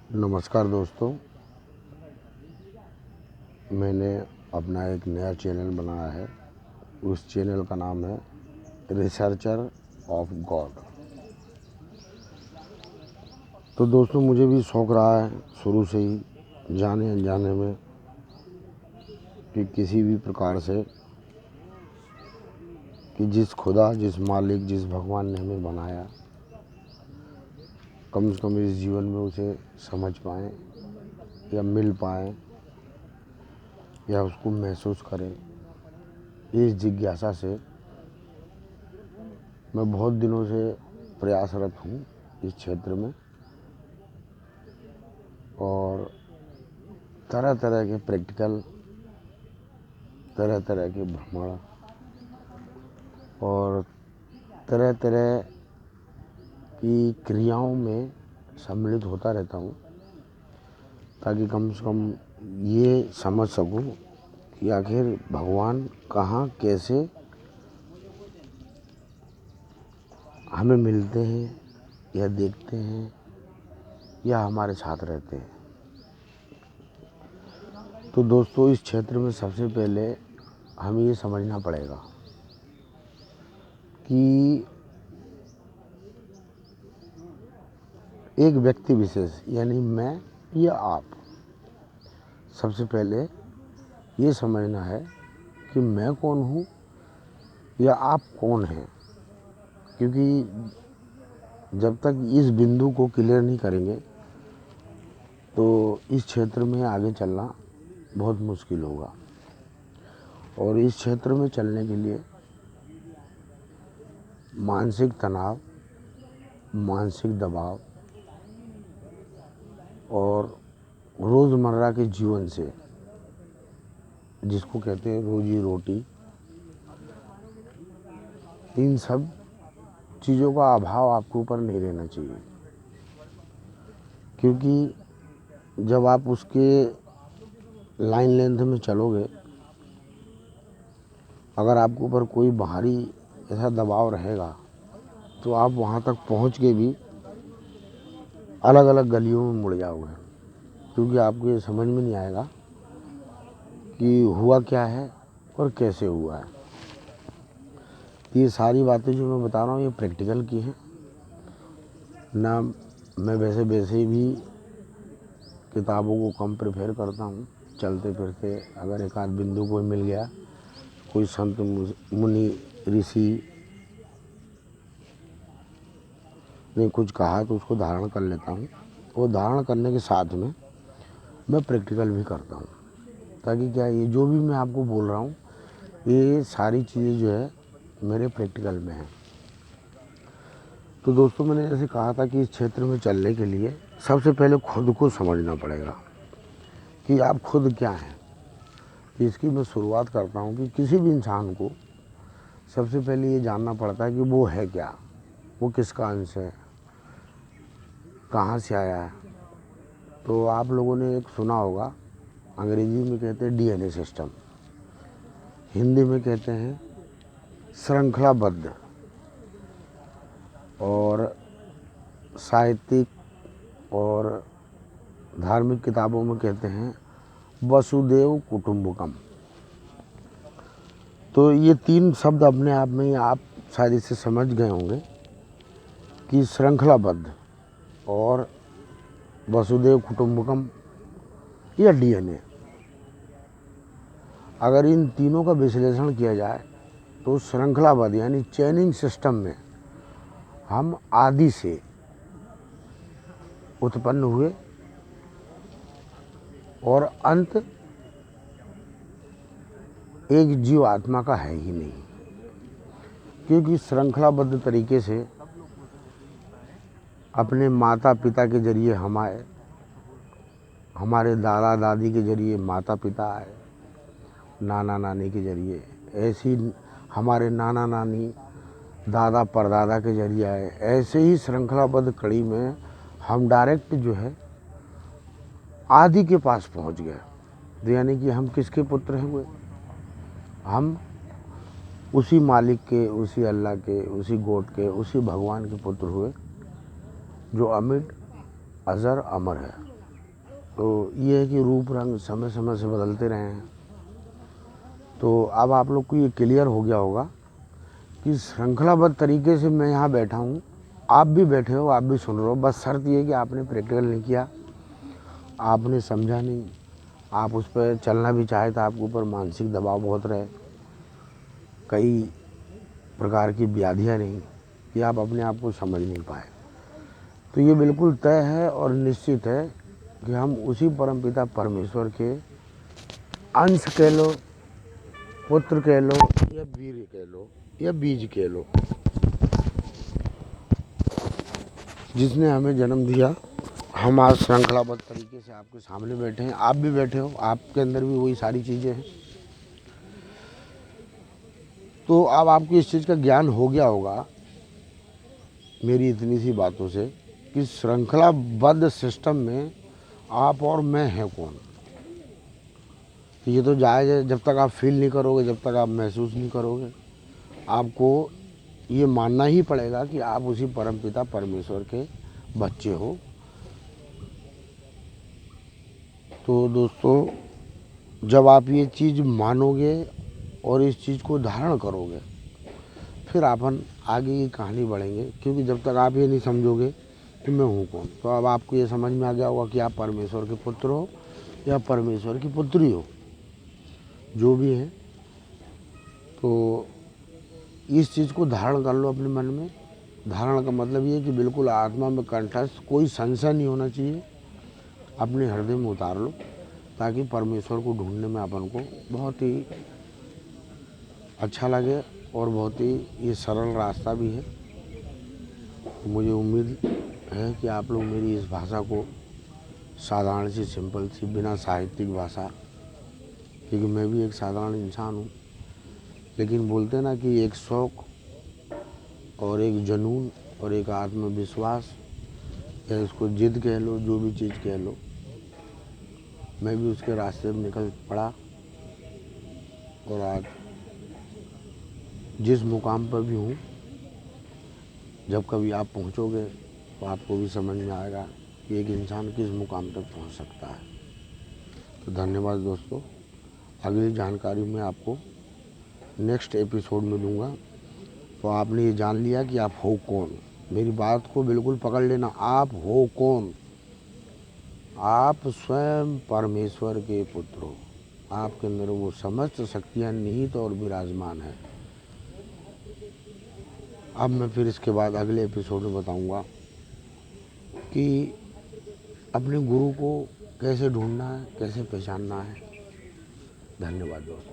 नमस्कार दोस्तों, मैंने अपना एक नया चैनल बनाया है। उस चैनल का नाम है रिसर्चर ऑफ गॉड। तो दोस्तों, मुझे भी शौक़ रहा है शुरू से ही जाने अनजाने में कि किसी भी प्रकार से कि जिस खुदा, जिस मालिक, जिस भगवान ने हमें बनाया, कम से कम इस जीवन में उसे समझ पाएँ या मिल पाएँ या उसको महसूस करें, इस जिज्ञासा से मैं बहुत दिनों से प्रयासरत हूँ इस क्षेत्र में। और तरह तरह के प्रैक्टिकल, तरह तरह के भ्रमण और तरह तरह की क्रियाओं में सम्मिलित होता रहता हूँ, ताकि कम से कम ये समझ सकूँ कि आखिर भगवान कहाँ कैसे हमें मिलते हैं या देखते हैं या हमारे साथ रहते हैं। तो दोस्तों, इस क्षेत्र में सबसे पहले हमें ये समझना पड़ेगा कि एक व्यक्ति विशेष यानी मैं या आप, सबसे पहले ये समझना है कि मैं कौन हूँ या आप कौन हैं। क्योंकि जब तक इस बिंदु को क्लियर नहीं करेंगे तो इस क्षेत्र में आगे चलना बहुत मुश्किल होगा। और इस क्षेत्र में चलने के लिए मानसिक तनाव, मानसिक दबाव और रोज़मर्रा के जीवन से, जिसको कहते हैं रोजी रोटी, इन सब चीज़ों का अभाव आपके ऊपर नहीं रहना चाहिए। क्योंकि जब आप उसके लाइन लेंथ में चलोगे, अगर आपके ऊपर कोई बाहरी ऐसा दबाव रहेगा तो आप वहाँ तक पहुँच के भी अलग अलग गलियों में मुड़ जाओगे। क्योंकि आपको ये समझ में नहीं आएगा कि हुआ क्या है और कैसे हुआ है। ये सारी बातें जो मैं बता रहा हूँ ये प्रैक्टिकल की हैं ना। मैं वैसे भी किताबों को कम प्रेफर करता हूँ। चलते फिरते अगर एक आध बिंदु कोई मिल गया, कोई संत मुनि ऋषि ने कुछ कहा तो उसको धारण कर लेता हूँ। वो धारण करने के साथ में मैं प्रैक्टिकल भी करता हूँ, ताकि क्या ये जो भी मैं आपको बोल रहा हूँ ये सारी चीज़ें जो है मेरे प्रैक्टिकल में हैं। तो दोस्तों, मैंने जैसे कहा था कि इस क्षेत्र में चलने के लिए सबसे पहले खुद को समझना पड़ेगा कि आप खुद क्या हैं। इसकी मैं शुरुआत करता हूँ कि किसी भी इंसान को सबसे पहले ये जानना पड़ता है कि वो है क्या, वो किसका अंश है, कहाँ से आया है। तो आप लोगों ने एक सुना होगा, अंग्रेजी में कहते हैं डीएनए सिस्टम, हिंदी में कहते हैं श्रृंखलाबद्ध, और साहित्यिक और धार्मिक किताबों में कहते हैं वसुदेव कुटुंबकम। तो ये तीन शब्द अपने आप में ही आप शायद इसे समझ गए होंगे कि श्रृंखलाबद्ध और वसुदेव कुटुंबकम या डीएनए। अगर इन तीनों का विश्लेषण किया जाए तो श्रृंखलाबद्ध यानी चेनिंग सिस्टम में हम आदि से उत्पन्न हुए और अंत एक जीव आत्मा का है ही नहीं। क्योंकि श्रृंखलाबद्ध तरीके से अपने माता पिता के जरिए हम आए, हमारे दादा दादी के जरिए माता पिता आए, नाना नानी के जरिए ऐसी हमारे नाना नानी दादा परदादा के जरिए आए। ऐसे ही श्रृंखलाबद्ध कड़ी में हम डायरेक्ट जो है आदि के पास पहुंच गए। तो यानी कि हम किसके पुत्र हुए? हम उसी मालिक के, उसी अल्लाह के, उसी गॉड के, उसी भगवान के पुत्र हुए जो अमिट अजर अमर है। तो ये है कि रूप रंग समय समय से बदलते रहे हैं। तो अब आप लोग को ये क्लियर हो गया होगा कि श्रृंखलाबद्ध तरीके से मैं यहाँ बैठा हूँ, आप भी बैठे हो, आप भी सुन रहे हो। बस शर्त ये है कि आपने प्रैक्टिकल नहीं किया, आपने समझा नहीं, आप उस पर चलना भी चाहे तो आपके ऊपर मानसिक दबाव बहुत रहे, कई प्रकार की व्याधियाँ नहीं कि आप अपने आप को समझ नहीं पाए। तो ये बिल्कुल तय है और निश्चित है कि हम उसी परमपिता परमेश्वर के अंश कह लो, पुत्र कह लो, या वीर कह लो, या बीज कह लो, जिसने हमें जन्म दिया। हम आज श्रृंखलाबद्ध तरीके से आपके सामने बैठे हैं, आप भी बैठे हो, आपके अंदर भी वही सारी चीज़ें हैं। तो अब आपको इस चीज़ का ज्ञान हो गया होगा मेरी इतनी सी बातों से कि श्रृंखलाबद्ध सिस्टम में आप और मैं हैं कौन। ये तो जायज़ है, जब तक आप फील नहीं करोगे, जब तक आप महसूस नहीं करोगे, आपको ये मानना ही पड़ेगा कि आप उसी परमपिता परमेश्वर के बच्चे हो। तो दोस्तों, जब आप ये चीज़ मानोगे और इस चीज़ को धारण करोगे, फिर अपन आगे की कहानी बढ़ेंगे। क्योंकि जब तक आप ये नहीं समझोगे कि मैं हूँ कौन, तो अब आपको ये समझ में आ गया होगा कि आप परमेश्वर के पुत्र हो या परमेश्वर की पुत्री हो, जो भी है। तो इस चीज़ को धारण कर लो अपने मन में। धारण का मतलब ये कि बिल्कुल आत्मा में कंठस्थ, कोई संशय नहीं होना चाहिए, अपने हृदय में उतार लो, ताकि परमेश्वर को ढूंढने में अपन को बहुत ही अच्छा लगे और बहुत ही ये सरल रास्ता भी है। मुझे उम्मीद है कि आप लोग मेरी इस भाषा को, साधारण सी, सिंपल सी, बिना साहित्यिक भाषा, क्योंकि मैं भी एक साधारण इंसान हूँ, लेकिन बोलते ना कि एक शौक़ और एक जुनून और एक आत्मविश्वास, या इसको जिद कह लो, जो भी चीज़ कह लो, मैं भी उसके रास्ते में निकल पड़ा और आज जिस मुकाम पर भी हूँ, जब कभी आप पहुँचोगे तो आपको भी समझ में आएगा कि एक इंसान किस मुकाम तक पहुँच सकता है। तो धन्यवाद दोस्तों। अगली जानकारी मैं आपको नेक्स्ट एपिसोड में दूंगा। तो आपने ये जान लिया कि आप हो कौन। मेरी बात को बिल्कुल पकड़ लेना, आप हो कौन। आप स्वयं परमेश्वर के पुत्र हो। आपके अंदर वो समस्त शक्तियाँ निहित और विराजमान है। अब मैं फिर इसके बाद अगले एपिसोड में बताऊंगा कि अपने गुरु को कैसे ढूंढना है, कैसे पहचानना है। धन्यवाद दोस्तों।